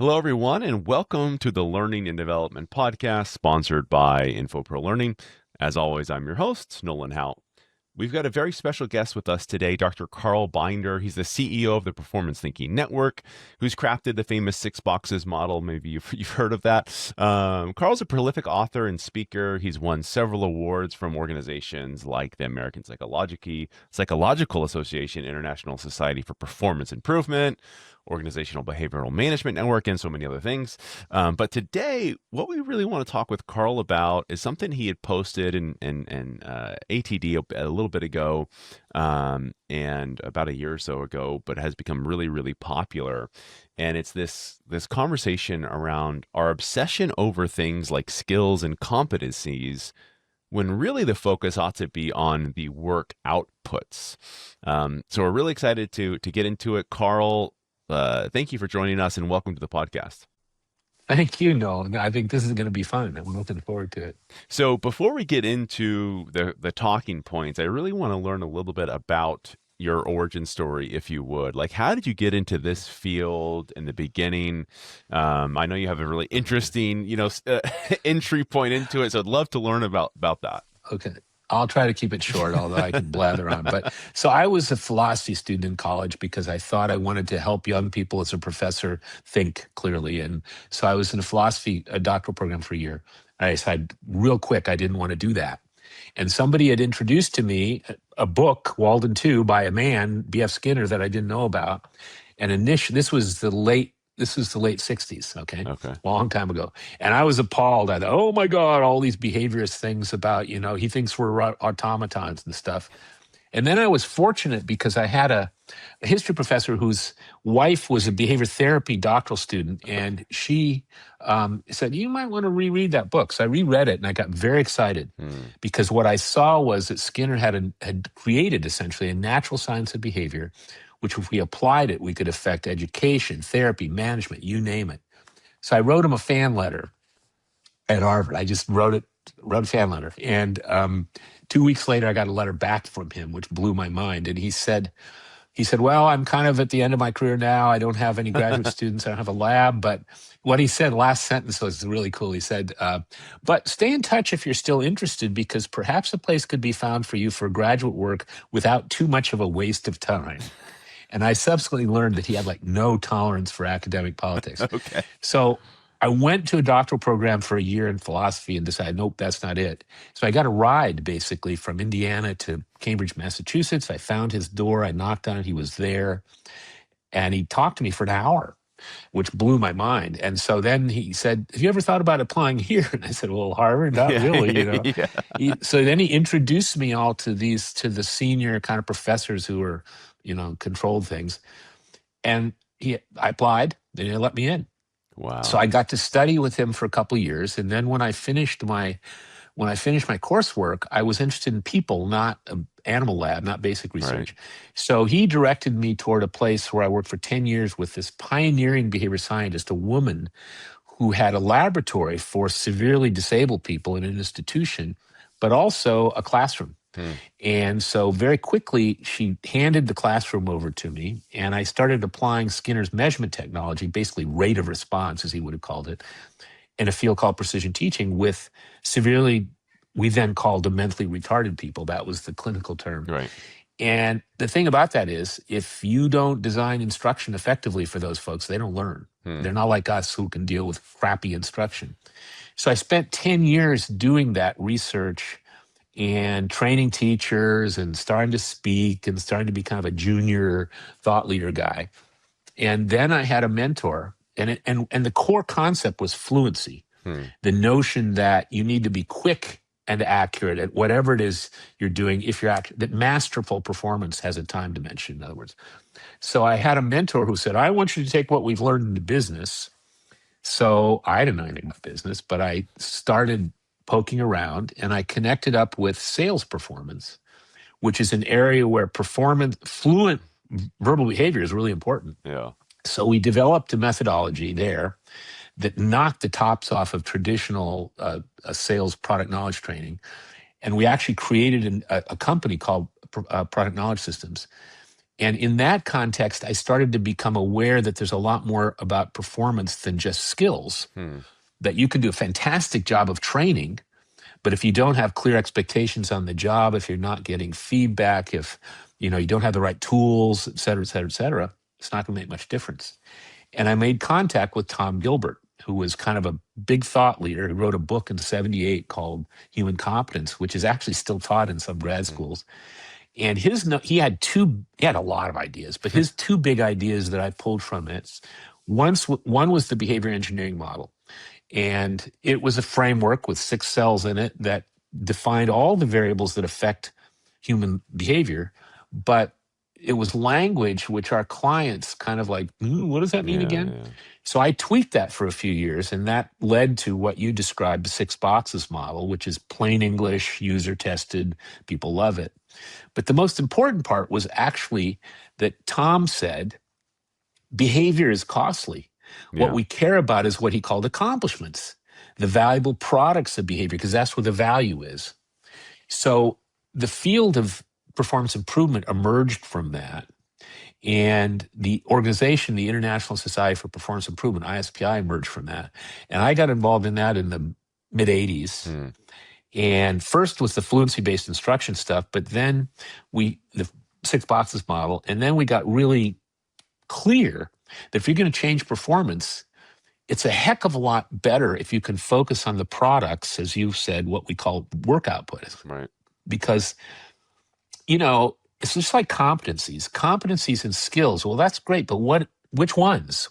Hello, everyone, and welcome to the Learning and Development Podcast sponsored by InfoPro Learning. As always, I'm your host, Nolan Hout. We've got a very special guest with us today, Dr. Carl Binder. He's the CEO of the Performance Thinking Network, who's crafted the famous 6 boxes model. Maybe you've heard of that. Carl's a prolific author and speaker. He's won several awards from organizations like the American Psychological Association, International Society for Performance Improvement, Organizational Behavioral Management Network, and so many other things. But today, what we really want to talk with Carl about is something he had posted in ATD a little bit ago, and about a year or so ago, but has become really, really popular. And it's this conversation around our obsession over things like skills and competencies, when really the focus ought to be on the work outputs. So we're really excited to get into it. Carl, thank you for joining us and welcome to the podcast. Thank you, Nolan. I think this is going to be fun. I'm looking forward to it. So before we get into the talking points, I really want to learn a little bit about your origin story, if you would. Like, how did you get into this field in the beginning? I know you have a really interesting, entry point into it. So I'd love to learn about that. Okay. I'll try to keep it short, although I can blather on. But so I was a philosophy student in college because I thought I wanted to help young people as a professor think clearly. And so I was in a doctoral program for a year. I decided real quick I didn't want to do that. And somebody had introduced to me a book, Walden 2, by a man, B.F. Skinner, that I didn't know about. And this was the late 60s, okay? Long time ago. And I was appalled. I thought, oh my God, all these behaviorist things about, he thinks we're automatons and stuff. And then I was fortunate because I had a history professor whose wife was a behavior therapy doctoral student. And she said, you might want to reread that book. So I reread it and I got very excited because what I saw was that Skinner had created essentially a natural science of behavior, which if we applied it, we could affect education, therapy, management, you name it. So I wrote him a fan letter at Harvard. I just wrote a fan letter. And 2 weeks later, I got a letter back from him, which blew my mind. And he said, well, I'm kind of at the end of my career now. I don't have any graduate students. I don't have a lab. But what he said, last sentence was really cool. He said, but stay in touch if you're still interested, because perhaps a place could be found for you for graduate work without too much of a waste of time. And I subsequently learned that he had no tolerance for academic politics. Okay. So I went to a doctoral program for a year in philosophy and decided, nope, that's not it. So I got a ride basically from Indiana to Cambridge, Massachusetts. I found his door. I knocked on it. He was there. And he talked to me for an hour, which blew my mind. And so then he said, have you ever thought about applying here? And I said, well, Harvard, not really, Yeah. So then he introduced me all to the senior kind of professors who were, controlled things. And I applied, and he let me in. Wow. So I got to study with him for a couple of years. And then when I finished my coursework, I was interested in people, not an animal lab, not basic research. Right. So he directed me toward a place where I worked for 10 years with this pioneering behavior scientist, a woman who had a laboratory for severely disabled people in an institution, but also a classroom. And so very quickly, she handed the classroom over to me, and I started applying Skinner's measurement technology, basically rate of response, as he would have called it, in a field called precision teaching with we then called them mentally retarded people. That was the clinical term. Right. And the thing about that is, if you don't design instruction effectively for those folks, they don't learn. They're not like us who can deal with crappy instruction. So I spent 10 years doing that research and training teachers and starting to speak and starting to be kind of a junior thought leader guy. And then I had a mentor, and the core concept was fluency. The notion that you need to be quick and accurate at whatever it is you're doing. If you're that masterful performance has a time dimension, in other words. So I had a mentor who said, I want you to take what we've learned in business. So I didn't know anything about business, but I started poking around, and I connected up with sales performance, which is an area where fluent verbal behavior is really important. Yeah. So we developed a methodology there that knocked the tops off of traditional sales product knowledge training. And we actually created a company called Product Knowledge Systems. And in that context, I started to become aware that there's a lot more about performance than just skills, Hmm. that you can do a fantastic job of training, but if you don't have clear expectations on the job, if you're not getting feedback, if you don't have the right tools, et cetera, et cetera, et cetera, it's not going to make much difference. And I made contact with Tom Gilbert, who was kind of a big thought leader, who wrote a book in '78 called Human Competence, which is actually still taught in some grad Hmm. schools. And he had a lot of ideas, but his two big ideas that I pulled from it, one was the behavior engineering model. And it was a framework with 6 cells in it that defined all the variables that affect human behavior. But it was language which our clients kind of like, what does that mean Yeah, again? yeah. So I tweaked that for a few years, and that led to what you described, the 6 boxes model, which is plain English, user tested, people love it. But the most important part was actually that Tom said, behavior is costly. What Yeah. we care about is what he called accomplishments, the valuable products of behavior, because that's where the value is. So the field of performance improvement emerged from that. And the organization, the International Society for Performance Improvement, ISPI, emerged from that. And I got involved in that in the mid 80s. Hmm. And first was the fluency based instruction stuff, but then the 6 boxes model, and then we got really clear that if you're going to change performance, it's a heck of a lot better if you can focus on the products, as you said, what we call work output. Right. Because, it's just like competencies and skills. Well, that's great, but which ones?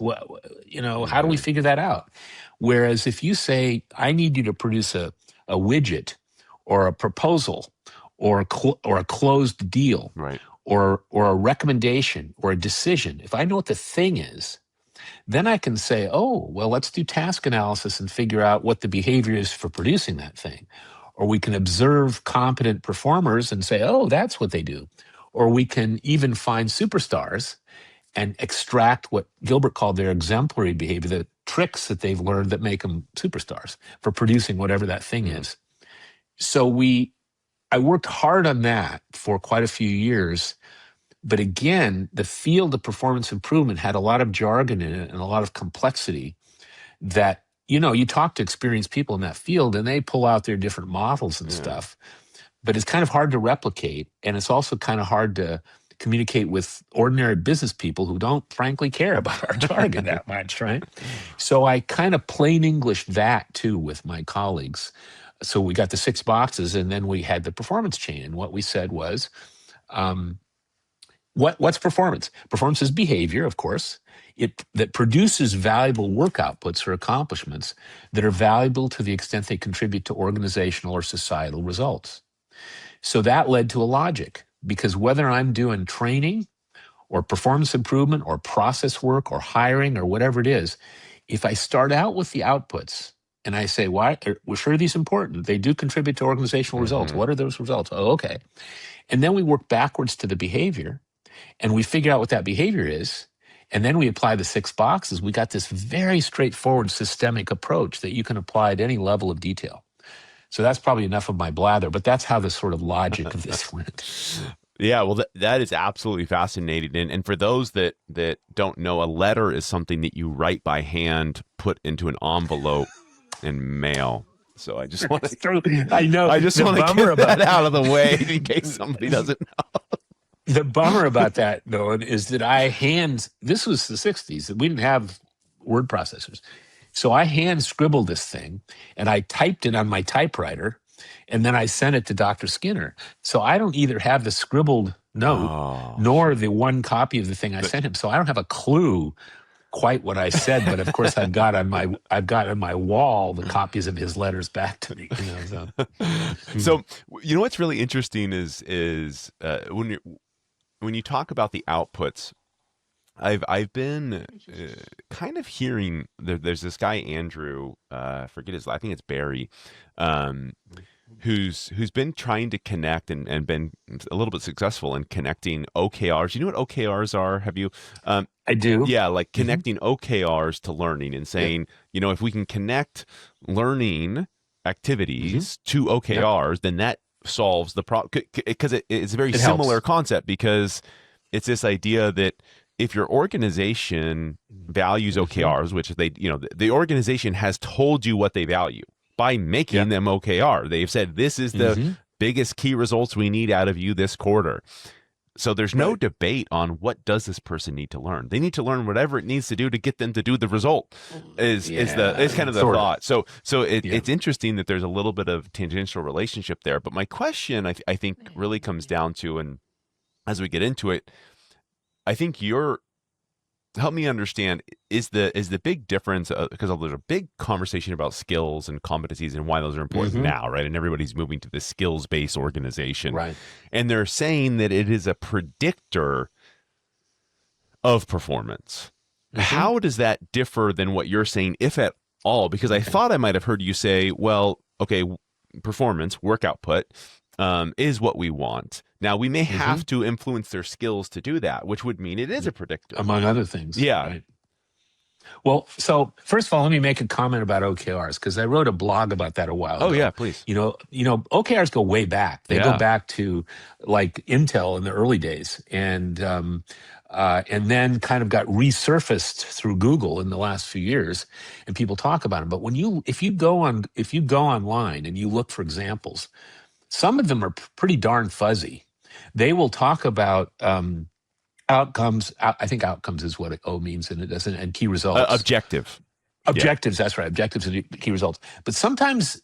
How do we Hmm. figure that out? Whereas if you say, I need you to produce a widget or a proposal or a closed deal Right. or a recommendation or a decision, if I know what the thing is, then I can say, oh, well, let's do task analysis and figure out what the behavior is for producing that thing. Or we can observe competent performers and say, oh, that's what they do. Or we can even find superstars and extract what Gilbert called their exemplary behavior, the tricks that they've learned that make them superstars for producing whatever that thing Hmm. is. So I worked hard on that for quite a few years. But again, the field of performance improvement had a lot of jargon in it and a lot of complexity that, you talk to experienced people in that field and they pull out their different models and Yeah. stuff, but it's kind of hard to replicate. And it's also kind of hard to communicate with ordinary business people who don't frankly care about our jargon that much, right? So I kind of plain English that too with my colleagues. So we got the 6 boxes and then we had the performance chain. And what we said was, um, what's performance? Performance is behavior, of course, that produces valuable work outputs or accomplishments that are valuable to the extent they contribute to organizational or societal results. So that led to a logic, because whether I'm doing training or performance improvement or process work or hiring or whatever it is, if I start out with the outputs and I say, why, well, sure, these important. They do contribute to organizational results. Hmm. What are those results? Oh, okay. And then we work backwards to the behavior and we figure out what that behavior is. And then we apply the 6 boxes. We got this very straightforward systemic approach that you can apply at any level of detail. So that's probably enough of my blather, but that's how the sort of logic of this went. Yeah, well, that is absolutely fascinating. And for those that don't know, a letter is something that you write by hand, put into an envelope, and mail. So It's true. I know. I just The want to bummer get that about out of the way in case somebody doesn't know. the bummer about that, Nolan, is that this was the 60s. We didn't have word processors. So I hand scribbled this thing and I typed it on my typewriter and then I sent it to Dr. Skinner. So I don't either have the scribbled note Oh, nor shoot. the one copy of the thing I But sent him. So I don't have a clue quite what I said, but of course I've got on my wall the copies of his letters back to me. So. so you know what's really interesting is when you talk about the outputs. I've been kind of hearing there's this guy Andrew, I forget I think it's Barry, um, who's been trying to connect and been a little bit successful in connecting OKRs. You know what OKRs are? Have you? Um, I do. yeah, like Hmm. connecting OKRs to learning and Yep. saying, if we can connect learning Hmm. activities to Yep. OKRs, then that solves the problem because it's a very It similar helps. concept because it's this idea that if your organization values Hmm. OKRs, which they, the organization has told you what they value by making Yep. them OKR. They've said this is the Hmm. biggest key results we need out of you this quarter. So there's no Right. debate on what does this person need to learn. They need to learn whatever it needs to do to get them to do the result. Is Yeah, kind of the sort of. thought. So Yeah. it's interesting that there's a little bit of tangential relationship there. But my question, I think, really comes down to, and as we get into it, I think you're help me understand, is the big difference, because there's a big conversation about skills and competencies and why those are important Hmm. now, right? And everybody's moving to this skills based organization, Right. and they're saying that it is a predictor of performance. Hmm. How does that differ than what you're saying, if at all? Because I Okay. thought I might have heard you say, well, okay, performance, work output, is what we want. Now, we may Hmm. have to influence their skills to do that, which would mean it is a predictor. Among other things. Yeah. Right. Well, so first of all, let me make a comment about OKRs because I wrote a blog about that a while Oh, yeah, ago. please. OKRs go way back. They go Yeah. back to like Intel in the early days, and then kind of got resurfaced through Google in the last few years, and people talk about them. But if you go online and you look for examples, some of them are pretty darn fuzzy. They will talk about outcomes. I think outcomes is what O means, and it doesn't. And key results. Objective. Yeah. Objectives, that's right. Objectives and key results. But sometimes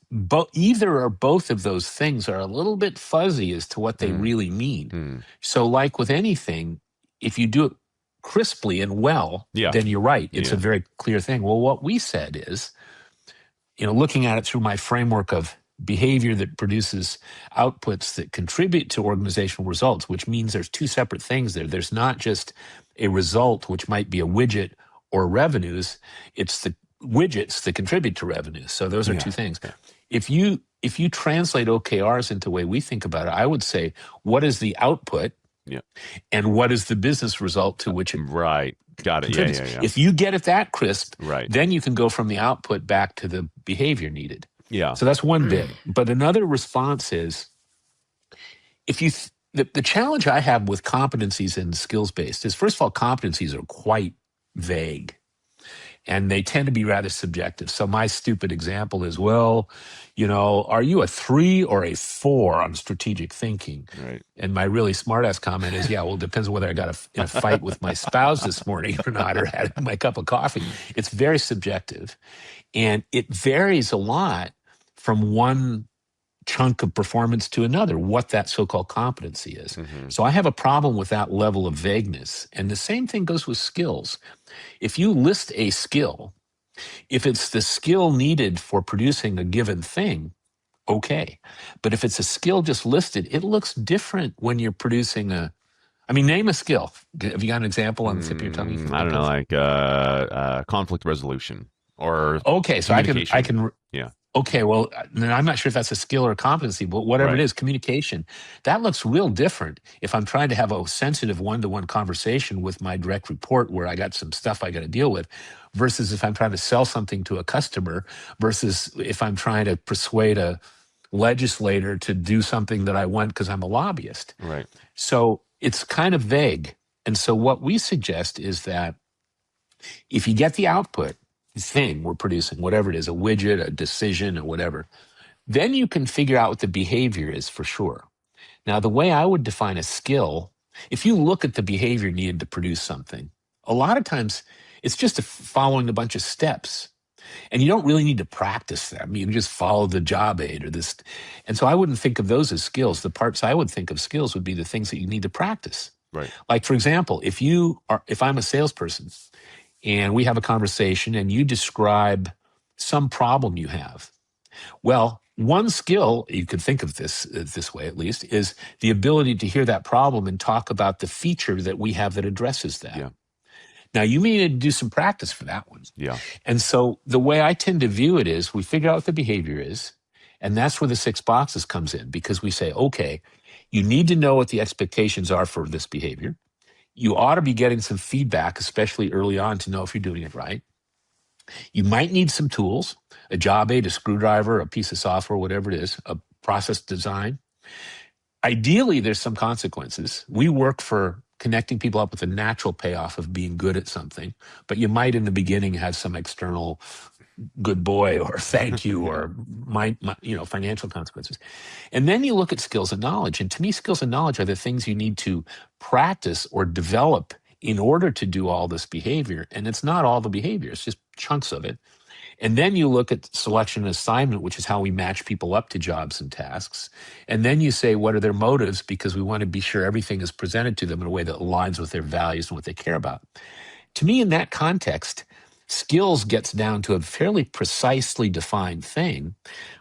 either or both of those things are a little bit fuzzy as to what they Mm, really mean. mm. So, like with anything, if you do it crisply and well, Yeah. then you're right. It's a Yeah. very clear thing. Well, what we said is, looking at it through my framework of behavior that produces outputs that contribute to organizational results, which means there's two separate things there. There's not just a result, which might be a widget or revenues, it's the widgets that contribute to revenues. So those are two Yeah. things. Yeah. If you translate OKRs into the way we think about it, I would say, what is the output Yeah. and what is the business result to which it Right. Got it. Yeah. contributes? Yeah. Yeah. If you get it that crisp, Right. then you can go from the output back to the behavior needed. Yeah. So that's one bit. But another response is, if you the challenge I have with competencies and skills based is, first of all, competencies are quite vague and they tend to be rather subjective. So my stupid example is, well, are you a 3 or a 4 on strategic thinking? Right. And my really smart ass comment is, yeah, well, it depends on whether I got in a fight with my spouse this morning or not, or had my cup of coffee. It's very subjective. And it varies a lot from one chunk of performance to another, what that so-called competency is. Hmm. So I have a problem with that level of vagueness. And the same thing goes with skills. If you list a skill, if it's the skill needed for producing a given thing, okay. But if it's a skill just listed, it looks different when you're producing name a skill. Have you got an example on the tip of your tongue you can I don't think know, of? like conflict resolution or Okay, so I communication. can Yeah. Okay, well, then I'm not sure if that's a skill or a competency, but whatever it Right. is, communication, that looks real different if I'm trying to have a sensitive one-to-one conversation with my direct report where I got some stuff I got to deal with, versus if I'm trying to sell something to a customer, versus if I'm trying to persuade a legislator to do something that I want because I'm a lobbyist. Right. So it's kind of vague. And so what we suggest is that if you get the output thing we're producing, whatever it is, a widget, a decision, or whatever, then you can figure out what the behavior is for sure. Now, the way I would define a skill, if you look at the behavior needed to produce something, a lot of times it's just following a bunch of steps. And you don't really need to practice them. You can just follow the job aid or this. And so I wouldn't think of those as skills. The parts I would think of skills would be the things that you need to practice. Right. Like, for example, if I'm a salesperson and we have a conversation and you describe some problem you have, well, one skill, you could think of this way at least, is the ability to hear that problem and talk about the feature that we have that addresses that. Yeah. Now, you may need to do some practice for that one. Yeah. And so the way I tend to view it is we figure out what the behavior is, and that's where the 6 boxes comes in, because we say, okay, you need to know what the expectations are for this behavior. You ought to be getting some feedback, especially early on, to know if you're doing it right. You might need some tools, a job aid, a screwdriver, a piece of software, whatever it is, a process design. Ideally, there's some consequences. We work for connecting people up with a natural payoff of being good at something, but you might in the beginning have some external good boy or thank you Yeah. or financial consequences. And then you look at skills and knowledge. And to me, skills and knowledge are the things you need to practice or develop in order to do all this behavior. And it's not all the behavior, it's just chunks of it. And then you look at selection and assignment, which is how we match people up to jobs and tasks. And then you say, what are their motives? Because we want to be sure everything is presented to them in a way that aligns with their values and what they care about. To me, in that context, skills gets down to a fairly precisely defined thing,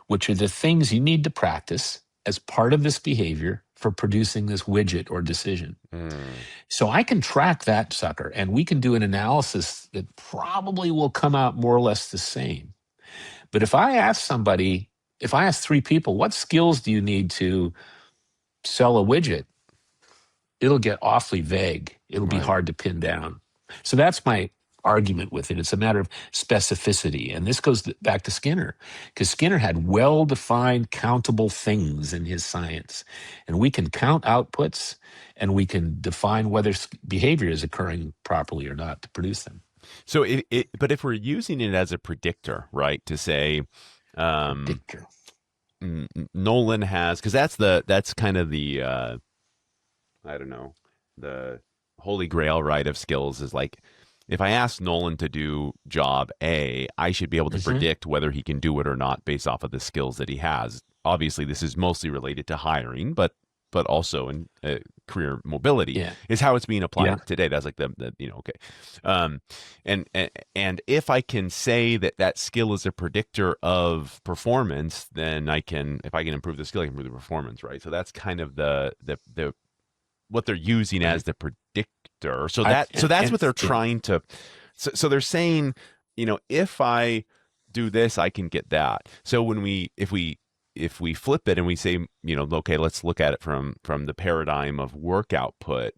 which are the things you need to practice as part of this behavior for producing this widget or decision. Mm. So I can track that sucker and we can do an analysis that probably will come out more or less the same. But if I ask three people, what skills do you need to sell a widget? It'll get awfully vague. It'll be Right. hard to pin down. So that's my argument with it. It's a matter of specificity. And this goes back to Skinner, because Skinner had well-defined, countable things in his science. And we can count outputs and we can define whether behavior is occurring properly or not to produce them. So, but if we're using it as a predictor, right, to say, um, Predictor. Nolan has, because that's kind of the I don't know, the holy grail, right, of skills is like, if I ask Nolan to do job A, I should be able to Mhm. predict whether he can do it or not based off of the skills that he has. Obviously, this is mostly related to hiring, but also in career mobility Yeah. is how it's being applied Yeah. today. That's like okay, um, and if I can say that that skill is a predictor of performance, then if I can improve the skill, I can improve the performance, right? So that's kind of the what they're using as Right. the predictor. So that's what they're Yeah. trying to. So they're saying, if I do this, I can get that. So if we flip it and we say, okay, let's look at it from the paradigm of work output.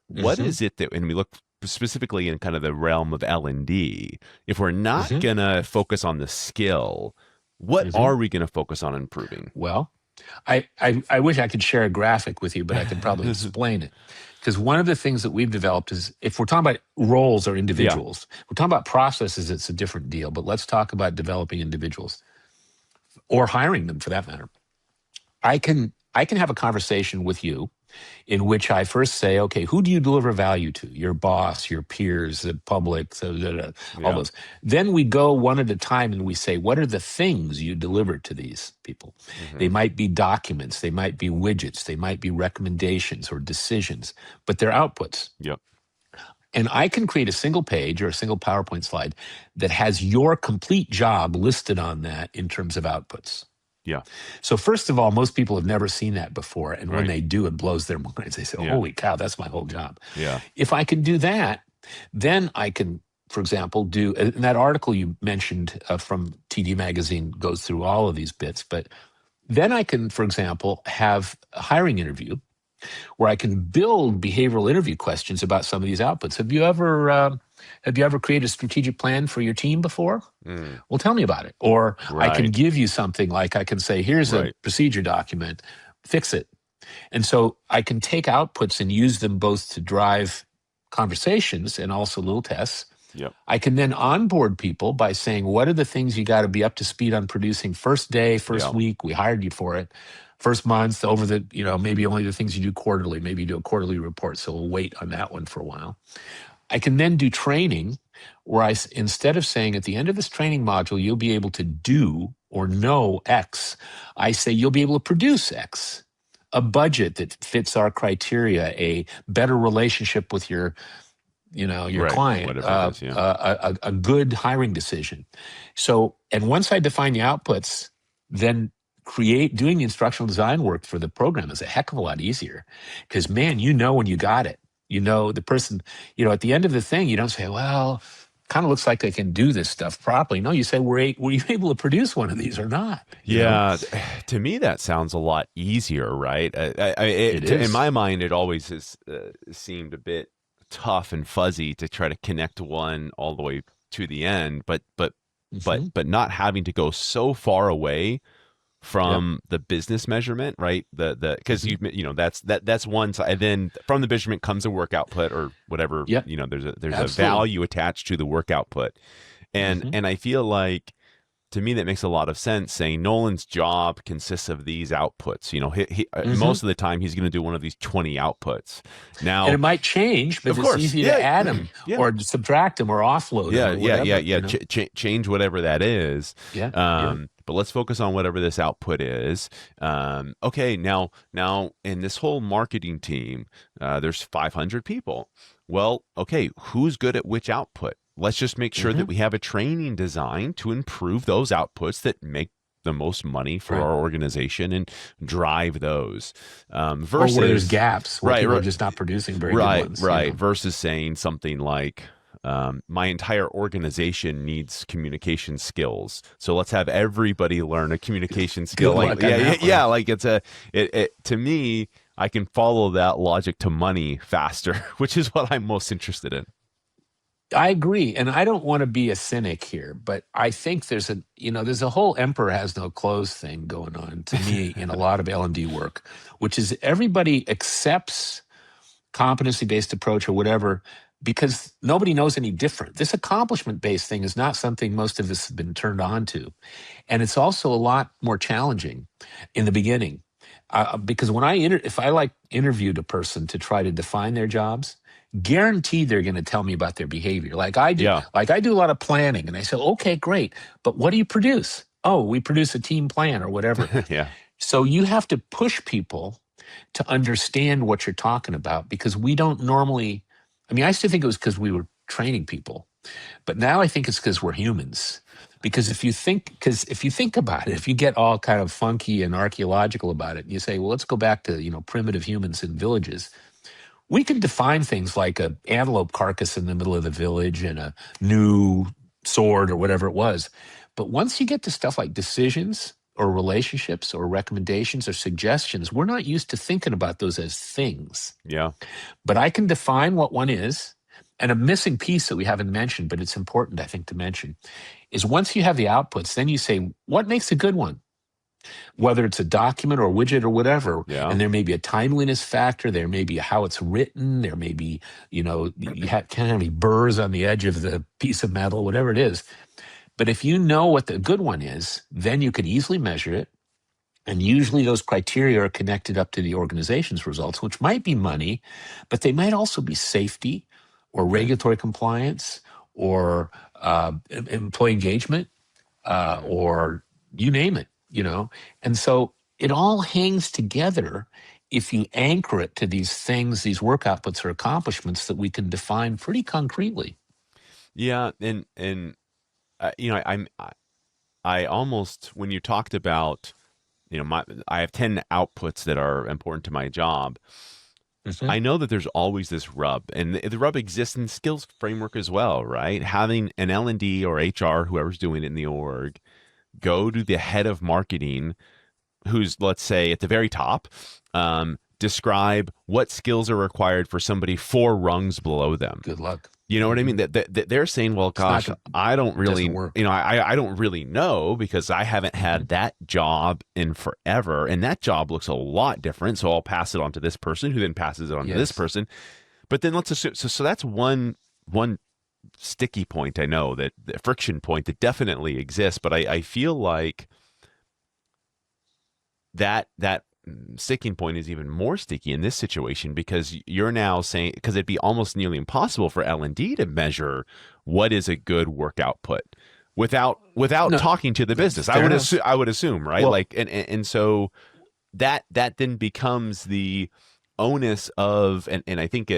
What Hmm. is it that, and we look specifically in kind of the realm of L&D, if we're not Hmm. gonna focus on the skill, what Hmm. are we gonna focus on improving? Well, I wish I could share a graphic with you, but I could probably explain it. Because one of the things that we've developed is if we're talking about roles or Yeah. individuals, we're talking about processes, it's a different deal. But let's talk about developing individuals or hiring them for that matter. I can have a conversation with you in which I first say, okay, who do you deliver value to? Your boss, your peers, the public, all Yeah. those. Then we go one at a time and we say, what are the things you deliver to these people? They Hmm. might be documents, they might be widgets, they might be recommendations or decisions, but they're outputs. Yep. And I can create a single page or a single PowerPoint slide that has your complete job listed on that in terms of outputs. Yeah. So first of all, most people have never seen that before. And when Right. they do, it blows their minds. They say, Yeah. holy cow, that's my whole job. Yeah. If I can do that, then I can, for example, do, and that article you mentioned from TD Magazine goes through all of these bits, but then I can, for example, have a hiring interview where I can build behavioral interview questions about some of these outputs. Have you ever created a strategic plan for your team before? Mm. Well, tell me about it. Or I can Right. give you something like I can say, here's a Right. procedure document, fix it. And so I can take outputs and use them both to drive conversations and also little tests. Yep. I can then onboard people by saying, what are the things you got to be up to speed on producing first day, first Yeah. week, we hired you for it, first month, over the, maybe only the things you do quarterly, maybe you do a quarterly report. So we'll wait on that one for a while. I can then do training where instead of saying at the end of this training module, you'll be able to do or know X, I say you'll be able to produce X, a budget that fits our criteria, a better relationship with your Right. client, Whatever it is. Yeah. a good hiring decision. So, and once I define the outputs, then doing the instructional design work for the program is a heck of a lot easier because, man, when you got it. The person, at the end of the thing, you don't say, well, kind of looks like I can do this stuff properly. No, you say, were you able to produce one of these or not? Yeah, to me that sounds a lot easier, right? It In is. my mind, it always has seemed a bit tough and fuzzy to try to connect one all the way to the end, but Mhm. not having to go so far away Yep. from the business measurement, right? Because Hmm. that's one side. And then from the measurement comes a work output or whatever, Yep. there's a Absolutely. value attached to the work output. And Hmm. and I feel like, to me, that makes a lot of sense, saying Nolan's job consists of these outputs. Hmm. Most of the time he's going to do one of these 20 outputs. And Now, it might change, but of it's course, easy to yeah, add them yeah, or subtract them or offload them yeah, or yeah, yeah, whatever, yeah. Change whatever that is. Yeah. Yeah. But let's focus on whatever this output is. Okay, now in this whole marketing team, there's 500 people. Well, okay, who's good at which output? Let's just make sure that Hmm. we have a training design to improve those outputs that make the most money for Right. our organization and drive those. Or where there's Versus, gaps where right, people are right, just not producing very good right, ones, right. Versus saying something like, my entire organization needs communication skills. So let's have everybody learn a communication skill. Good Like, luck on yeah, yeah, that yeah. one. Like to me, I can follow that logic to money faster, which is what I'm most interested in. I agree. And I don't want to be a cynic here, but I think there's a whole emperor has no clothes thing going on to me in a lot of L&D work, which is everybody accepts competency-based approach or whatever because nobody knows any different. This accomplishment-based thing is not something most of us have been turned on to. And it's also a lot more challenging in the beginning. Because if I like interviewed a person to try to define their jobs, guaranteed they're going to tell me about their behavior. Yeah, Like I do a lot of planning, and I say, okay, great, but what do you produce? Oh, we produce a team plan or whatever. yeah, So you have to push people to understand what you're talking about because we don't normally. I mean, I used to think it was because we were training people, but now I think it's because we're humans. Because if you think about it, if you get all kind of funky and archaeological about it, and you say, well, let's go back to primitive humans in villages. We can define things like a antelope carcass in the middle of the village and a new sword or whatever it was. But once you get to stuff like decisions or relationships or recommendations or suggestions, we're not used to thinking about those as things. yeah, But I can define what one is. And a missing piece that we haven't mentioned, but it's important, I think, to mention, is once you have the outputs, then you say, what makes a good one? Whether it's a document or a widget or whatever. yeah. And there may be a timeliness factor. There may be how it's written. There may be, you have kind of any burrs on the edge of the piece of metal, whatever it is. But if you know what the good one is, then you can easily measure it. And usually those criteria are connected up to the organization's results, which might be money, but they might also be safety or Right, regulatory compliance or employee engagement right. or you name it. And so it all hangs together if you anchor it to these things, these work outputs or accomplishments that we can define pretty concretely. Yeah, and I almost, when you talked about, I have 10 outputs that are important to my job. Mhm. I know that there's always this rub, and the rub exists in skills framework as well, right? Having an L&D or HR, whoever's doing it in the org, go to the head of marketing, who's, let's say, at the very top, describe what skills are required for somebody four rungs below them. Good luck. You know what I Hmm. mean? That they're saying, well, It's not gosh, going I don't doesn't really, work. I don't really know because I haven't Hmm. had that job in forever. And that job looks a lot different. So I'll pass it on to this person who then passes it on to this Yes. person. But then let's assume, so that's one sticky point. I know that the friction point that definitely exists, but I feel like that sticking point is even more sticky in this situation because you're now saying, because it'd be almost nearly impossible for L&D to measure what is a good work output without No, talking to the business. fair enough. I would assume, right? Well, Like, and so that then becomes the onus of, and I think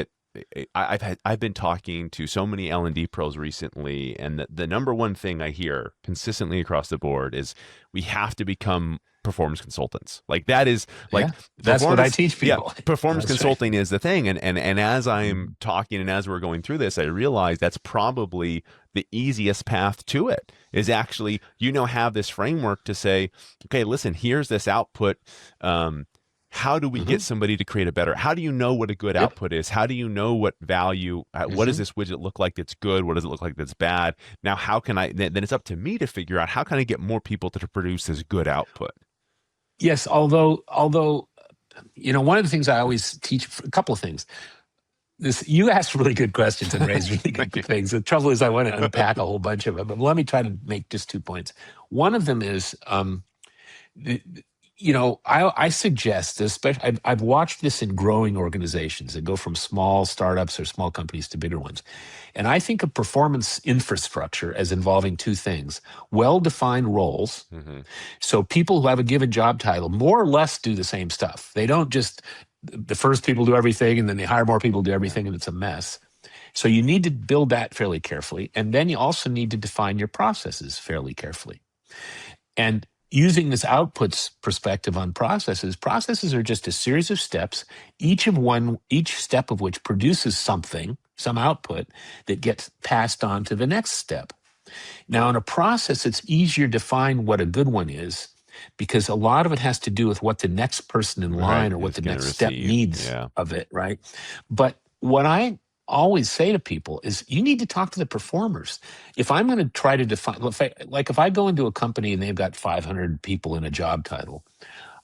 I've been talking to so many L&D pros recently, and the number one thing I hear consistently across the board is we have to become performance consultants. Like, that is like yeah, that's what I performance. teach Yeah, people. performance That's right. consulting is the thing, and as I'm Mhm. talking and as we're going through this, I realize that's probably the easiest path to it, is actually, have this framework to say, okay, listen, here's this output. How do we get Mhm. somebody to create a better? How do you know what a good Yep. output is? How do you know what value? What does Mhm. this widget look like that's good? What does it look like that's bad? Now, how can I? Then it's up to me to figure out how can I get more people to produce this good output. Yes, although one of the things I always teach, a couple of things. You asked really good questions and raised really good Thank you. things. The trouble is, I want to unpack a whole bunch of them, but let me try to make just 2 points. One of them is, the- I suggest, especially, I've watched this in growing organizations that go from small startups or small companies to bigger ones. And I think of performance infrastructure as involving two things: well-defined roles. Hmm. So people who have a given job title more or less do the same stuff. They don't just, the first people do everything and then they hire more people to do Yeah. everything and it's a mess. So you need to build that fairly carefully. And then you also need to define your processes fairly carefully. And using this outputs perspective on processes are just a series of steps, each step of which produces something, some output that gets passed on to the next step. Now, in a process, it's easier to find what a good one is because a lot of it has to do with what the next person in Right. line or what It's the going to next step receive. needs Yeah. of it, right? But what I always say to people is you need to talk to the performers. If I'm going to try to define, if I go into a company and they've got 500 people in a job title,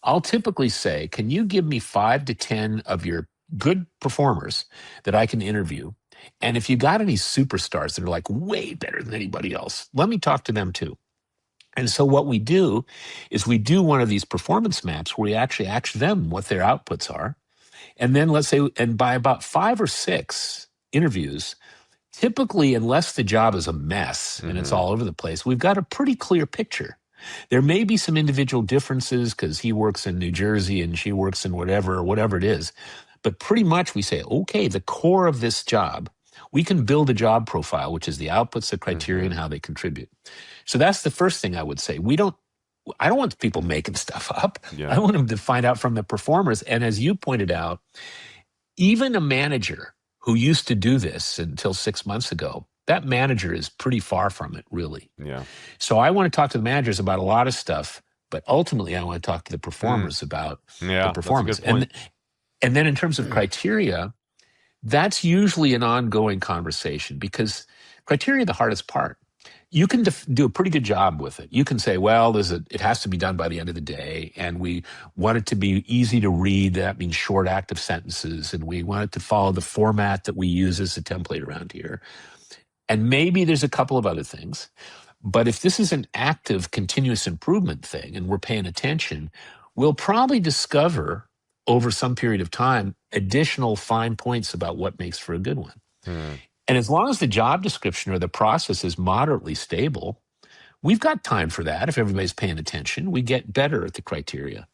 I'll typically say, can you give me 5 to 10 of your good performers that I can interview? And if you got any superstars that are like way better than anybody else, let me talk to them too. And so what we do is we do one of these performance maps where we actually ask them what their outputs are. And then let's say, and by about 5 or 6 interviews, typically, unless the job is a mess and it's Hmm. all over the place, we've got a pretty clear picture. There may be some individual differences because he works in New Jersey and she works in whatever it is. But pretty much we say, okay, the core of this job, we can build a job profile, which is the outputs, the criteria, and Hmm. how they contribute. So that's the first thing I would say. I don't want people making stuff up. Yeah. I want them to find out from the performers. And as you pointed out, even a manager who used to do this until 6 months ago, that manager is pretty far from it, really. Yeah. So I want to talk to the managers about a lot of stuff, but ultimately I want to talk to the Mm. performers about the Yeah. That's a performance. good point. And then in terms of criteria, that's usually an ongoing conversation because criteria are the hardest part. You can do a pretty good job with it. You can say, well, it has to be done by the end of the day, and we want it to be easy to read. That means short, active sentences, and we want it to follow the format that we use as a template around here. And maybe there's a couple of other things. But if this is an active, continuous improvement thing and we're paying attention, we'll probably discover over some period of time additional fine points about what makes for a good one. Hmm. And as long as the job description or the process is moderately stable, we've got time for that. If everybody's paying attention, we get better at the criteria.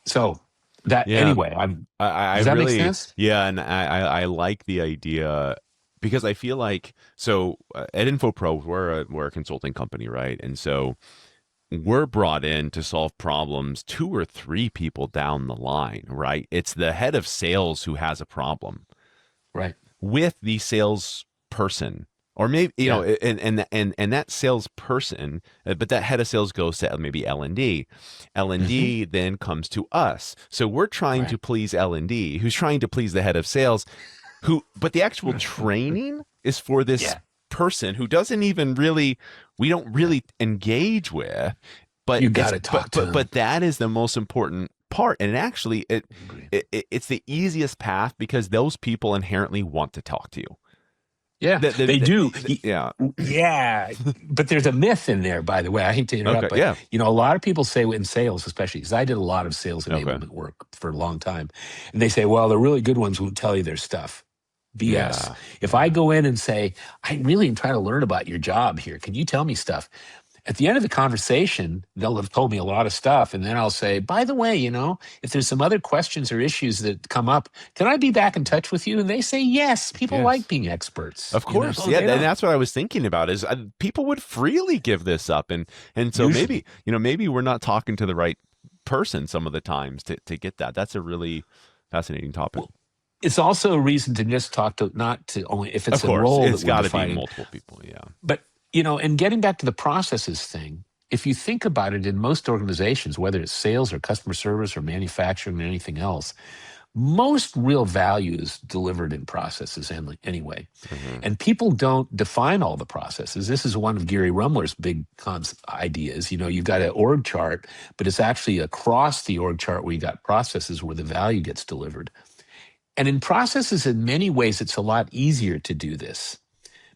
So that Yeah. anyway, I does that make really, sense? yeah, and I like the idea because I feel like so at InfoPro we're a consulting company, right? And so we're brought in to solve problems 2 or 3 people down the line, right? It's the head of sales who has a problem Right. with the salesperson. Or maybe Yeah. and that salesperson, but that head of sales goes to maybe L&D. Hmm. L&D then comes to us. So we're trying Right. to please L&D, who's trying to please the head of sales, but the actual training is for this Yeah. person who doesn't even really, we don't Right. really engage with, but You got to talk to them. but that is the most important part. And actually I agree. it's the easiest path because those people inherently want to talk to you. Yeah, they do. Yeah. Yeah, but there's a myth in there, by the way. I hate to Okay. interrupt, but Yeah. a lot of people say in sales, especially because I did a lot of sales Okay. enablement work for a long time, and they say, "Well, the really good ones won't tell you their stuff." BS. Yeah. If I Yeah. go in and say, "I really am trying to learn about your job here. Can you tell me stuff?" At the end of the conversation, they'll have told me a lot of stuff. And then I'll say, by the way, if there's some other questions or issues that come up, can I be back in touch with you? And they say, yes, people like Yes. being experts. Of course. Yeah. They And don't that's what I was thinking about is people would freely give this up. And so maybe, usually. maybe we're not talking to the right person some of the times to get that. That's a really fascinating topic. Well, it's also a reason to just talk to, not to only if Of it's a course. role that It's we're got to be defining, multiple people. Yeah. but, and getting back to the processes thing, if you think about it in most organizations, whether it's sales or customer service or manufacturing or anything else, most real value is delivered in processes anyway. Hmm. And people don't define all the processes. This is one of Gary Rumler's big ideas. You've got an org chart, but it's actually across the org chart where you got processes where the value gets delivered. And in processes, in many ways, it's a lot easier to do this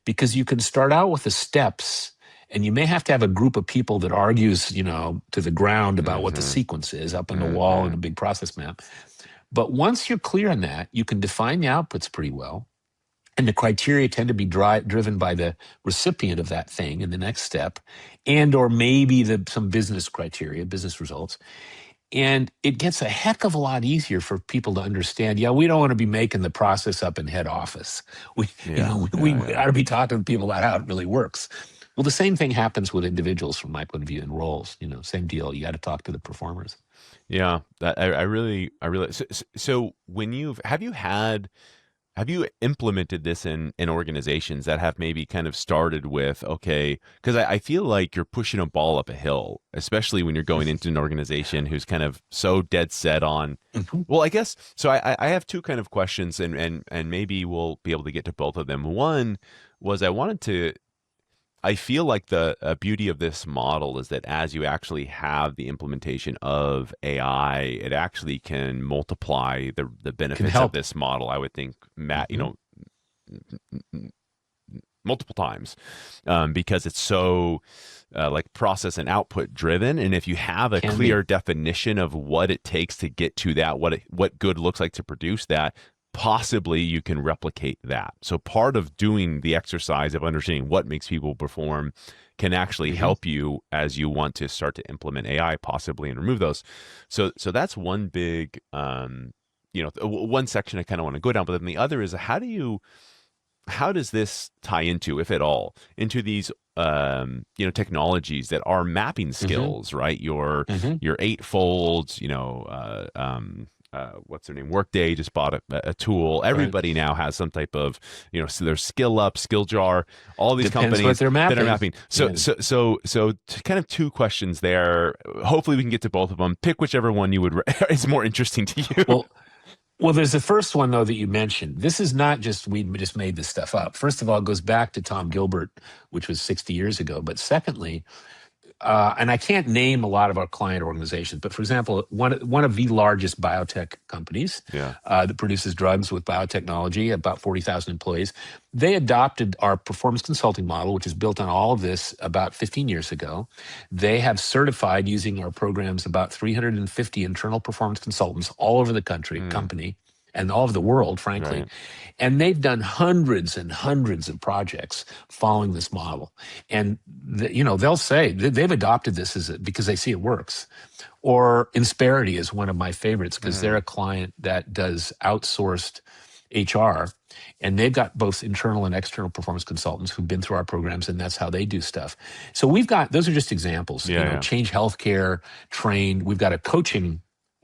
because you can start out with the steps, and you may have to have a group of people that argues, to the ground about what the Hmm. sequence is up on the wall in Hmm. a big process map. But once you're clear on that, you can define the outputs pretty well. And the criteria tend to be driven by the recipient of that thing in the next step, and or maybe some business criteria, business results. And it gets a heck of a lot easier for people to understand. Yeah, we don't want to be making the process up in head office. We, Yeah, we yeah, yeah. ought to be talking to people about how it really works. Well, the same thing happens with individuals from my point of view in roles. Same deal. You got to talk to the performers. Yeah, that I really. So when have you implemented this in organizations that have maybe kind of started with, okay, because I feel like you're pushing a ball up a hill, especially when you're going into an organization who's kind of so dead set on. Mhm. Well, I guess so. I have two kind of questions, and maybe we'll be able to get to both of them. One was I wanted to I feel like the beauty of this model is that as you actually have the implementation of AI, it actually can multiply the Can benefits of help. this model. I would think, Matt, Hmm. multiple times, because it's so like process and output driven. And if you have a Can be. clear definition of what it takes to get to that, what good looks like to produce that, possibly you can replicate that. So part of doing the exercise of understanding what makes people perform can actually Hmm. help you as you want to start to implement AI possibly and remove those. So that's one big one section I kind of want to go down, but then the other is how does this tie into, if at all, into these technologies that are mapping Hmm. skills, right? Your Hmm. your eightfolds, what's their name? Workday just bought a tool. Right. Everybody now has some type of, so there's Skill Up, Skill Jar, all these Depends what companies they're that are mapping. mapping. So, Yeah. kind of two questions there. Hopefully, we can get to both of them. Pick whichever one you would is more interesting to you. Well, Well, there's the first one though that you mentioned. This is not just we just made this stuff up. First of all, it goes back to Tom Gilbert, which was 60 years ago. But secondly, and I can't name a lot of our client organizations, but for example, one of the largest biotech companies Yeah. that produces drugs with biotechnology, about 40,000 employees, they adopted our performance consulting model, which is built on all of this about 15 years ago. They have certified using our programs about 350 internal performance consultants all over the Mm, company, and all over the world, frankly. right. And they've done hundreds and hundreds of projects following this model. And they'll say they've adopted this because they see it works. Or Insperity is one of my favorites because they're Mm, a client that does outsourced HR, and they've got both internal and external performance consultants who've been through our programs, and that's how they do stuff. So we've got those are just examples. yeah. Change Healthcare, Train. We've got a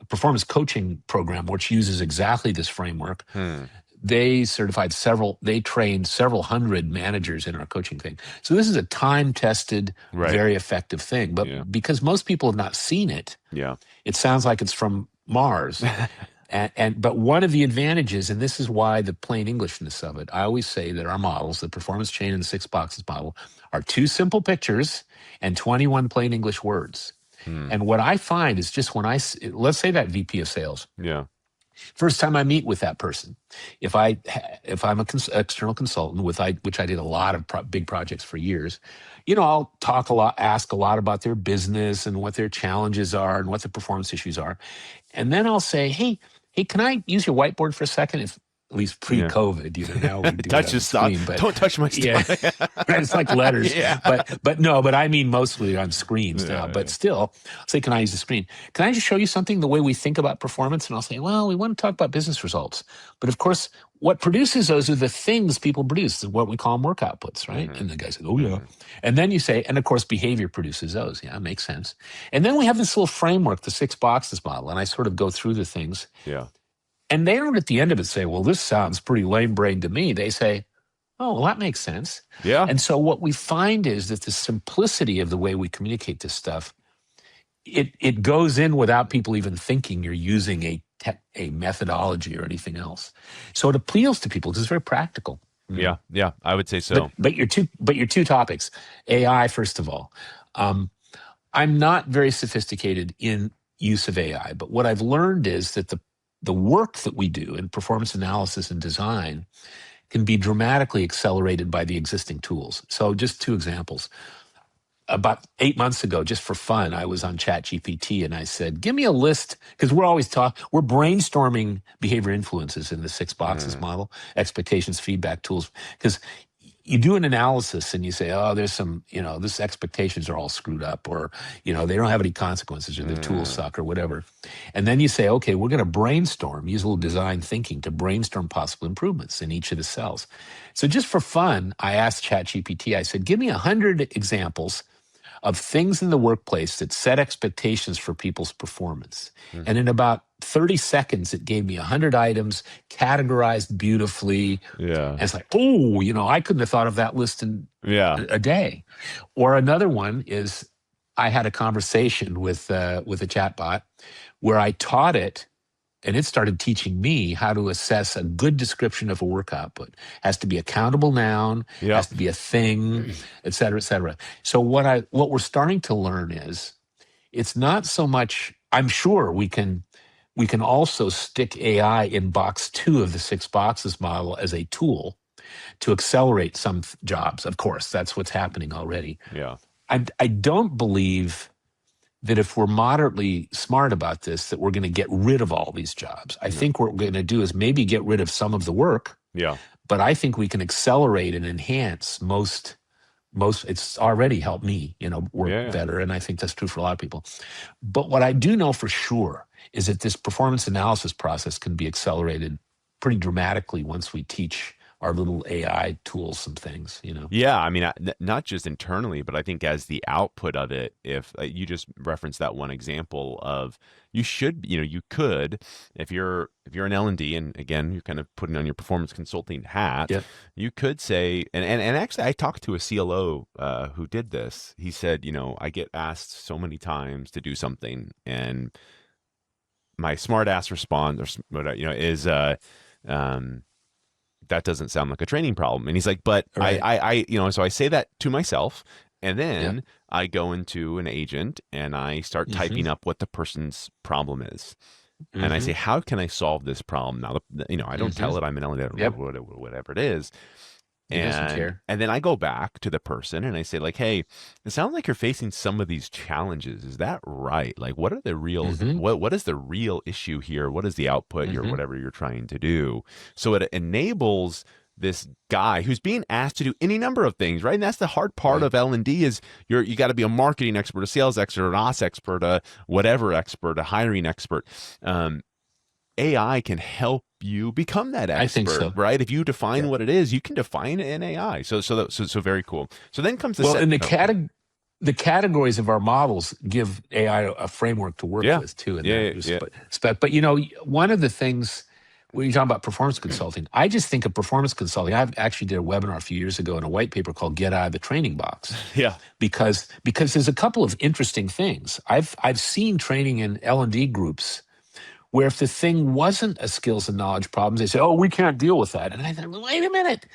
performance coaching program which uses exactly this framework. Yeah. Hmm. They trained several hundred managers in our coaching thing. So this is a time-tested, Right. very effective thing. Yeah. But because most people have not seen it, Yeah. it sounds like it's from Mars. But one of the advantages, and this is why the plain Englishness of it, I always say that our models, the performance chain and the six boxes model, are two simple pictures and 21 plain English words. Hmm. And what I find is just let's say that VP of sales, Yeah. first time I meet with that person, if I'm a external consultant which I did a lot of big projects for years, I'll talk a lot, ask a lot about their business and what their challenges are and what the performance issues are, and then I'll say, hey, can I use your whiteboard for a second? If at least Yeah. pre-COVID, now we do it Touch on the is stop. screen, but Don't touch my yeah, stuff. it's like letters, Yeah. but no, but I mean mostly on screens now. Yeah. But still, I'll say, can I use the screen? Can I just show you something the way we think about performance? And I'll say, well, we want to talk about business results, but of course, what produces those are the things people produce, what we call them work outputs, right? Hmm. And the guy said, oh yeah. Hmm. And then you say, and of course, behavior produces those. Yeah, makes sense. And then we have this little framework, the six boxes model, and I sort of go through the things. Yeah. And they don't at the end of it say, well, this sounds pretty lame brain to me. They say, oh, well, that makes sense. Yeah. And so what we find is that the simplicity of the way we communicate this stuff it goes in without people even thinking you're using a methodology or anything else. So it appeals to people because it's very practical. You Yeah, know, yeah, I would say but so. your two topics, AI first of all. Um, I'm not very sophisticated in use of AI, but what I've learned is that the work that we do in performance analysis and design can be dramatically accelerated by the existing tools. So just two examples. About 8 months ago, just for fun, I was on ChatGPT and I said, give me a list, because we're brainstorming behavior influences in the 6 boxes Mm, model, expectations, feedback tools, because you do an analysis and you say, oh, there's some, this expectations are all screwed up, or, they don't have any consequences, or the tools mm, suck, or whatever. And then you say, okay, we're going to brainstorm, use a little design thinking to brainstorm possible improvements in each of the cells. So just for fun, I asked ChatGPT, I said, give me 100 examples of things in the workplace that set expectations for people's performance. mm. And in about 30 seconds, it gave me 100 items categorized beautifully. Yeah, And it's like, oh, I couldn't have thought of that list in yeah, a day. Or another one is I had a conversation with a chatbot where I taught it, and it started teaching me how to assess a good description of a work output. Has to be a countable noun, yep, has to be a thing, et cetera, et cetera. So what we're starting to learn is it's not so much, I'm sure we can also stick AI in box two of the 6 boxes model as a tool to accelerate some jobs. Of course, that's what's happening already. yeah, I don't believe that if we're moderately smart about this, that we're going to get rid of all these jobs. I no, think what we're going to do is maybe get rid of some of the work, yeah, but I think we can accelerate and enhance most. It's already helped me, work yeah, better, and I think that's true for a lot of people. But what I do know for sure is that this performance analysis process can be accelerated pretty dramatically once we teach our little AI tools some things. yeah. I mean, not just internally, but I think as the output of it, if you just referenced that one example of you should, you could, if you're an L&D, and again, you're kind of putting on your performance consulting hat, Yeah. you could say, and actually, I talked to a CLO who did this. He said, I get asked so many times to do something, and my smart ass response, is um that doesn't sound like a training problem. And he's like, but All right. so I say that to myself, and Yeah. then I go into an agent and I start Mm-hmm. typing up what the person's problem is. And I Mm-hmm. say, how can I solve this problem? Now, I don't Mm-hmm. tell it I'm an alien, Yep. whatever it is. He doesn't And care. and then I go back to the person and I say, like, hey, it sounds like you're facing some of these challenges. Is that right? Like, Mm-hmm. what is the real issue here? What is the output or Mm-hmm. whatever you're trying to do? So it enables this guy who's being asked to do any number of things, right? And that's the hard part Right. of L&D is you got to be a marketing expert, a sales expert, an ops expert, a whatever expert, a hiring expert. Um, AI can help you become that I think expert, so. right? If you define Yeah. what it is, you can define it in AI. So very cool. So then comes the Well, set. and Oh, the categories of our models give AI a framework to work yeah, with too in that yeah, yeah, respect. But one of the things when you talk about performance consulting, I just think of performance consulting. I've actually did a webinar a few years ago in a white paper called "Get Out of the Training Box," yeah, because there's a couple of interesting things. I've seen training in L&D groups where if the thing wasn't a skills and knowledge problem, they say, "Oh, we can't deal with that." And I thought, wait a minute,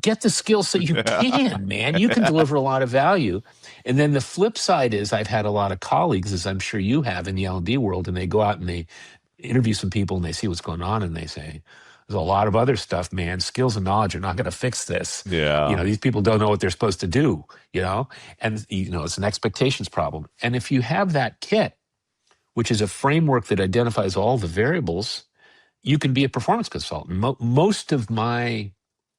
get the skills so you can, man. You can deliver a lot of value. And then the flip side is I've had a lot of colleagues, as I'm sure you have in the L&D world, and they go out and they interview some people and they see what's going on and they say, there's a lot of other stuff, man. Skills and knowledge are not going to fix this. yeah, These people don't know what they're supposed to do, and, it's an expectations problem. And if you have that kit, which is a framework that identifies all the variables, you can be a performance consultant. Most of my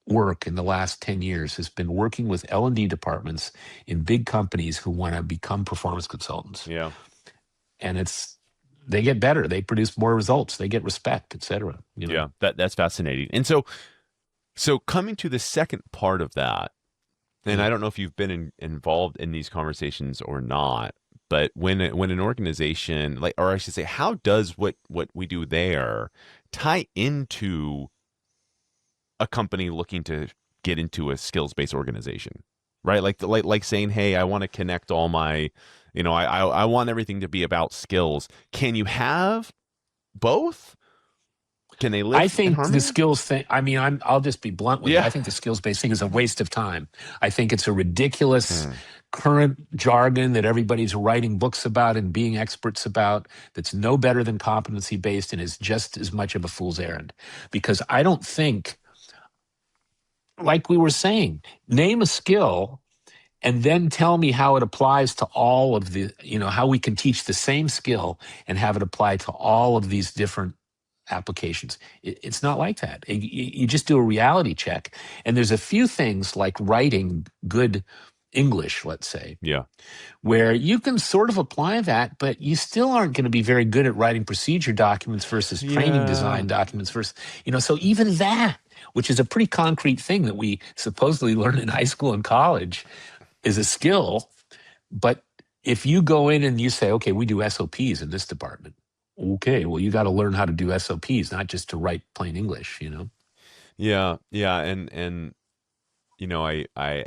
work in the last 10 years has been working with L&D departments in big companies who want to become performance consultants. yeah, And they get better, they produce more results, they get respect, et cetera. yeah. That's fascinating. And so coming to the second part of that, and Yeah. I don't know if you've been involved in these conversations or not, but when an organization like, or I should say, how does what we do there tie into a company looking to get into a skills-based organization, right? Like saying, hey, I want to connect all my I want everything to be about skills. Can you have both? Can they I live in think the harmony? skills thing, I mean, I'll just be blunt with you. Yeah. I think the skills based thing is a waste of time. I think it's a ridiculous Hmm. current jargon that everybody's writing books about and being experts about that's no better than competency based and is just as much of a fool's errand. Because I don't think, like we were saying, name a skill and then tell me how it applies to all of the, how we can teach the same skill and have it apply to all of these different applications. It's not like that. You just do a reality check. And there's a few things like writing good English, let's say, Yeah. where you can sort of apply that, but you still aren't going to be very good at writing procedure documents versus training Yeah. design documents versus, so even that, which is a pretty concrete thing that we supposedly learn in high school and college, is a skill. But if you go in and you say, okay, we do SOPs in this department. Okay, well, you got to learn how to do SOPs, not just to write plain English. Yeah. Yeah. And I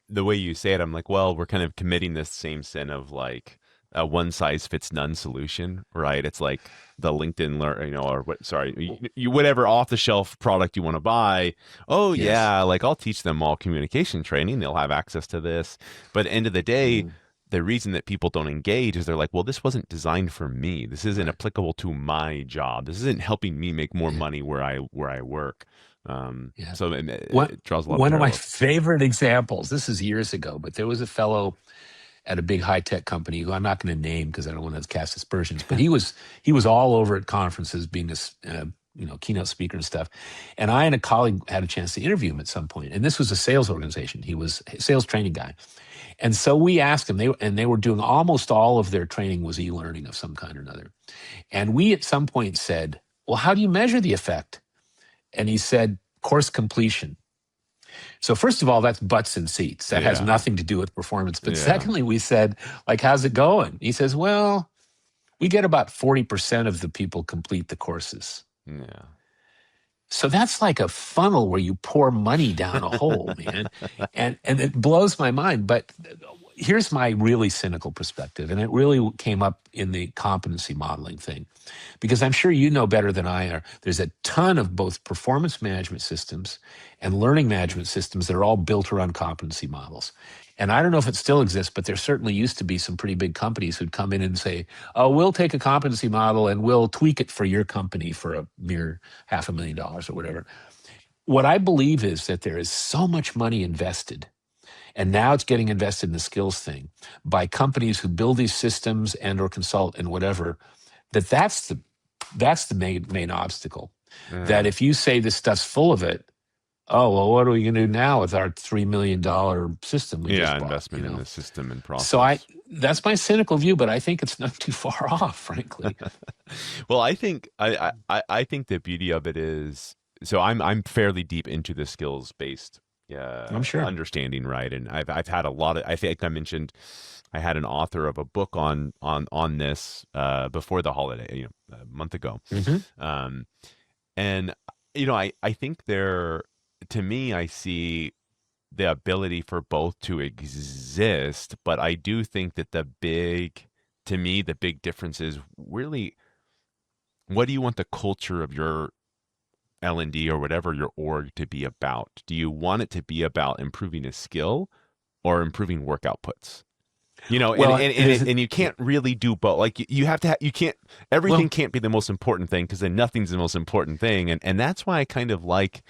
the way you say it, I'm like, well, we're kind of committing this same sin of like a one size fits none solution, right? It's like the LinkedIn learn, or what, sorry, you whatever off the shelf product you want to buy. Oh Yes. yeah, like I'll teach them all communication training. They'll have access to this. But at the end of the day, Mhm. the reason that people don't engage is they're like, well, this wasn't designed for me. This isn't Right. applicable to my job. This isn't helping me make more Yeah. money where I work. Yeah. So it, One, it draws a lot of one of my parallels. favorite examples, this is years ago, but there was a fellow at a big high tech company who I'm not going to name because I don't want to cast aspersions, but he was all over at conferences being a keynote speaker and stuff. And I and a colleague had a chance to interview him at some point. And this was a sales organization. He was a sales training guy. And so we asked him, they were doing almost all of their training was e-learning of some kind or another. And we at some point said, well, how do you measure the effect? And he said, course completion. So first of all, that's butts and seats. That has Yeah. nothing to do with performance. But Yeah. secondly, we said, like, how's it going? He says, well, we get about 40% of the people complete the courses. Yeah. So that's like a funnel where you pour money down a hole, man. And it blows my mind. But here's my really cynical perspective. And it really came up in the competency modeling thing, because I'm sure you know better than I are. There's a ton of both performance management systems and learning management systems that are all built around competency models. And I don't know if it still exists, but there certainly used to be some pretty big companies who'd come in and say, oh, we'll take a competency model and we'll tweak it for your company for a mere $500,000 or whatever. What I believe is that there is so much money invested, and now it's getting invested in the skills thing by companies who build these systems and or consult and whatever, that's the main obstacle. That Yeah. if you say this stuff's full of it, oh, well, what are we going to do now with our $3 million system we Yeah. just bought? Investment in the system and So process. that's my cynical view, but I think it's not too far off, frankly. Well, I think the beauty of it is, so I'm fairly deep into the skills based I'm sure. understanding, right? And I've had a lot of, I think I mentioned I had an author of a book on this before the holiday, a month ago. Hmm. Um, and I think to me, I see the ability for both to exist, but I do think that to me, the big difference is really, what do you want the culture of your L&D or whatever your org to be about? Do you want it to be about improving a skill or improving work outputs? And Well, and it and, is. it, and you Yeah. can't really do both. Like you have to, you can't. Everything Well, can't be the most important thing, because then nothing's the most important thing. And that's why I kind of like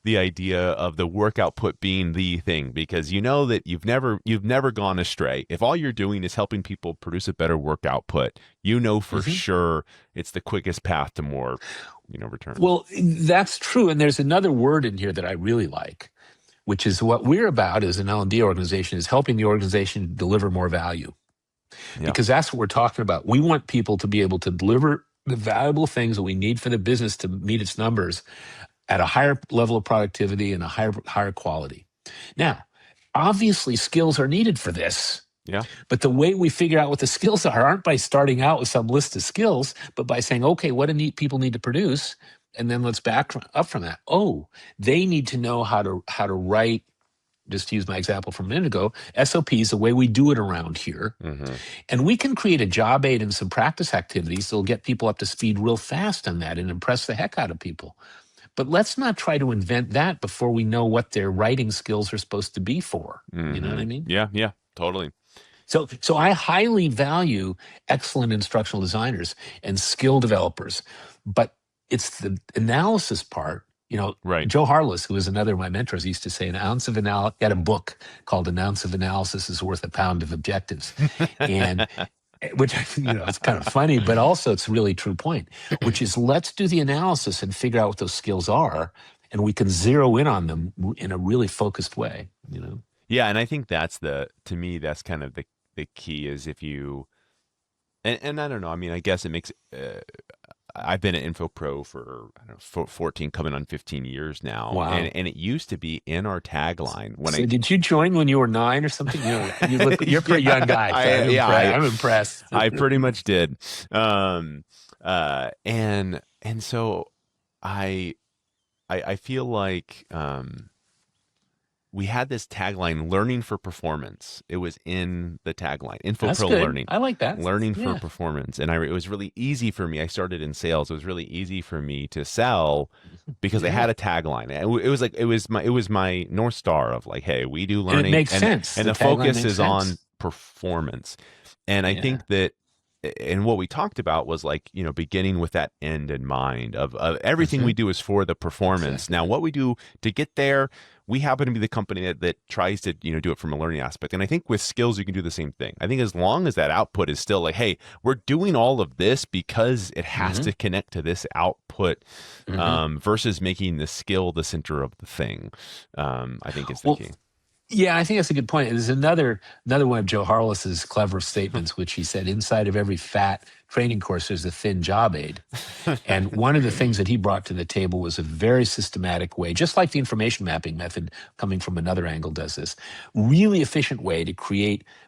the idea of the work output being the thing, because you know that you've never gone astray. If all you're doing is helping people produce a better work output, for mhm. sure it's the quickest path to more, returns. Well, that's true. And there's another word in here that I really like, which is what we're about as an L&D organization, is helping the organization deliver more value, Yeah. because that's what we're talking about. We want people to be able to deliver the valuable things that we need for the business to meet its numbers at a higher level of productivity and a higher quality. Now, obviously, skills are needed for this. Yeah. But the way we figure out what the skills aren't by starting out with some list of skills, but by saying, okay, what do people need to produce? And then let's back up from that. Oh, they need to know how to write just to use my example from a minute ago, SOP is the way we do it around here. Mm-hmm. And we can create a job aid and some practice activities that'll get people up to speed real fast on that and impress the heck out of people. But let's not try to invent that before we know what their writing skills are supposed to be for. You know what Mm-hmm. I mean? Yeah, yeah, totally. So I highly value excellent instructional designers and skill developers, but it's the analysis part. Right. Joe Harless, who was another of my mentors, used to say an ounce of analysis. He had a book called "An Ounce of Analysis is Worth a Pound of Objectives," and which it's kind of funny, but also it's a really true point. Which is, let's do the analysis and figure out what those skills are, and we can zero in on them in a really focused way. Yeah, and I think to me, that's kind of the key is if you, and I don't know, I mean, I guess it makes, I've been at InfoPro for, I don't know, 14, coming on 15 years now. Wow. And it used to be in our tagline So did you join when you were 9 or something? You're a pretty young guy. So I'm impressed. I pretty much did. And so I feel like, we had this tagline, learning for performance. It was in the tagline, That's InfoPro good. learning. I like that. Learning for Yeah. performance. And it was really easy for me. I started in sales. It was really easy for me to sell because they had a tagline. It was like, it was my North Star of like, hey, we do learning. And it makes sense. And The the tagline focus makes is sense. on performance. And I think that, and what we talked about was like, beginning with that end in mind of everything we do is for the performance. Exactly. Now, what we do to get there, we happen to be the company that tries to, do it from a learning aspect. And I think with skills, you can do the same thing. I think as long as that output is still like, hey, we're doing all of this because it has to connect to this output, versus making the skill the center of the thing, I think is the key. Yeah, I think that's a good point. There's another one of Joe Harless's clever statements, which he said, inside of every fat training course, there's a thin job aid. And one of the things that he brought to the table was a very systematic way, just like the information mapping method coming from another angle does this, really efficient way to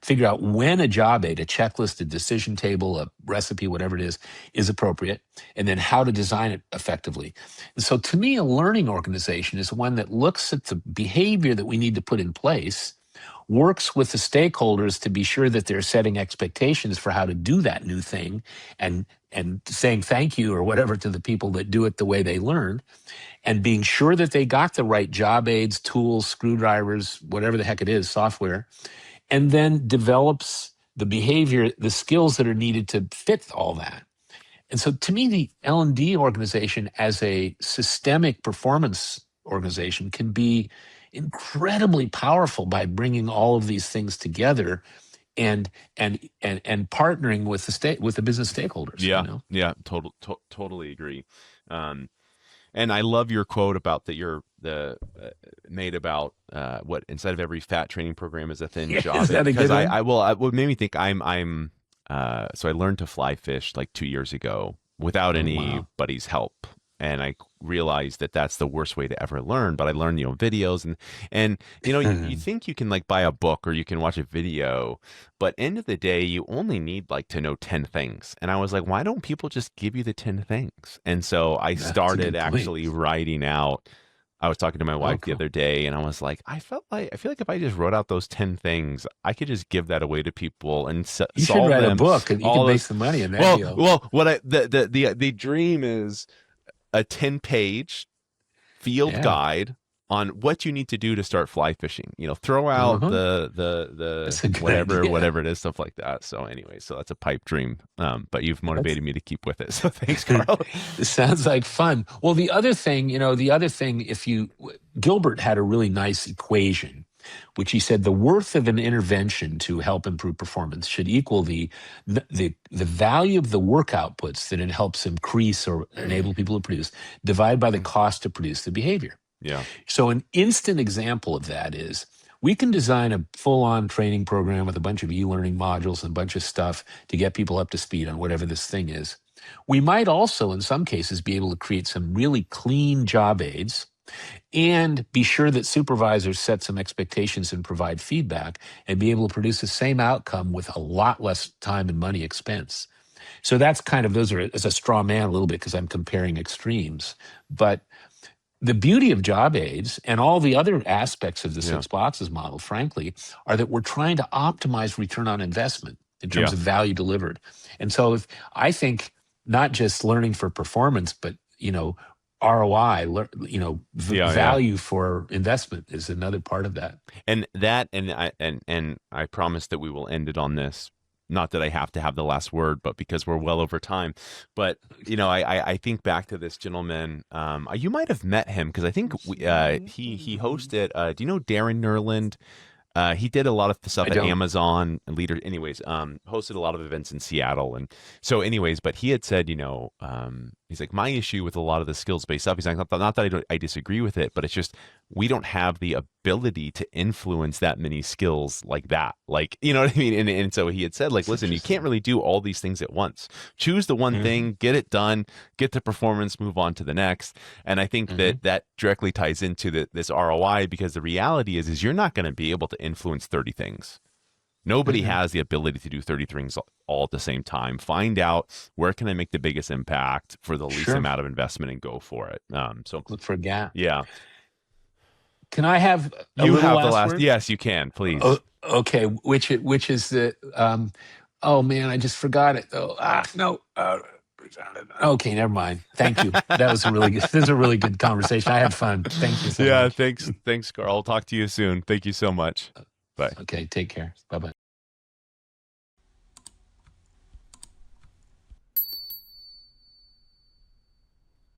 figure out when a job aid, a checklist, a decision table, a recipe, whatever it is appropriate, and then how to design it effectively. And so to me, a learning organization is one that looks at the behavior that we need to put in place, works with the stakeholders to be sure that they're setting expectations for how to do that new thing and saying thank you or whatever to the people that do it the way they learn, and being sure that they got the right job aids, tools, screwdrivers, whatever the heck it is, software, and then develops the behavior, the skills that are needed to fit all that. And so to me, the L&D organization as a systemic performance organization can be incredibly powerful by bringing all of these things together and partnering with the business stakeholders. Yeah, totally agree. And I love your quote about made about what inside of every fat training program is a thin job. Is that a good one? What made me think so I learned to fly fish like 2 years ago without anybody's help. And I realized that that's the worst way to ever learn. But I learned, videos and you think you can like buy a book or you can watch a video, but end of the day, you only need like to know 10 things. And I was like, why don't people just give you the 10 things? And so I started actually writing out. I was talking to my wife the other day and I was like, I feel like if I just wrote out those 10 things, I could just give that away to people and you should write a book and you can make some money in that deal. Well, the dream is a 10-page field guide on what you need to do to start fly fishing. Throw out the whatever it is, stuff like that. So anyway, so that's a pipe dream. But you've motivated me to keep with it. So thanks, Carl. It sounds like fun. Well, the other thing, Gilbert had a really nice equation, which he said the worth of an intervention to help improve performance should equal the value of the work outputs that it helps increase or enable people to produce, divided by the cost to produce the behavior. Yeah. So an instant example of that is we can design a full-on training program with a bunch of e-learning modules and a bunch of stuff to get people up to speed on whatever this thing is. We might also, in some cases, be able to create some really clean job aids and be sure that supervisors set some expectations and provide feedback and be able to produce the same outcome with a lot less time and money expense. So that's those are as a straw man a little bit because I'm comparing extremes. But the beauty of job aids and all the other aspects of the Yeah. six boxes model, frankly, are that we're trying to optimize return on investment in terms Yeah. of value delivered. And so if I think not just learning for performance, but, ROI, Yeah. Yeah. value for investment is another part of that. And I promise that we will end it on this. Not that I have to have the last word, but because we're well over time. But I think back to this gentleman. You might have met him because I think he hosted. Do you know Darren Nerland? He did a lot of the stuff I at don't. Amazon and leader. Anyways, hosted a lot of events in Seattle, and so, anyways. But he had said, he's like, my issue with a lot of the skills based stuff. He's like, not that I disagree with it, but it's just we don't have the ability to influence that many skills like that. Like, you know what I mean? And so he had said, like, It's listen, you can't interesting. really do all these things at once. Choose the one Hmm. thing, get it done, get the performance, move on to the next. And I think Hmm. that directly ties into this ROI because the reality is you're not going to be able to influence 30 things. Nobody Hmm. has the ability to do 30 things all at the same time. Find out where can I make the biggest impact for the least Sure. amount of investment and go for it. So Look for a gap. yeah, Can I have a you little have the last last. word? Yes, you can, Oh, please. okay, which is the oh man, I just forgot it though. No. Okay, never mind. Thank you. That was a really good. This is a really good conversation. I had fun. Thank you so Yeah, much. thanks, Carl. I'll talk to you soon. Thank you so much. Bye. Okay, take care. Bye bye.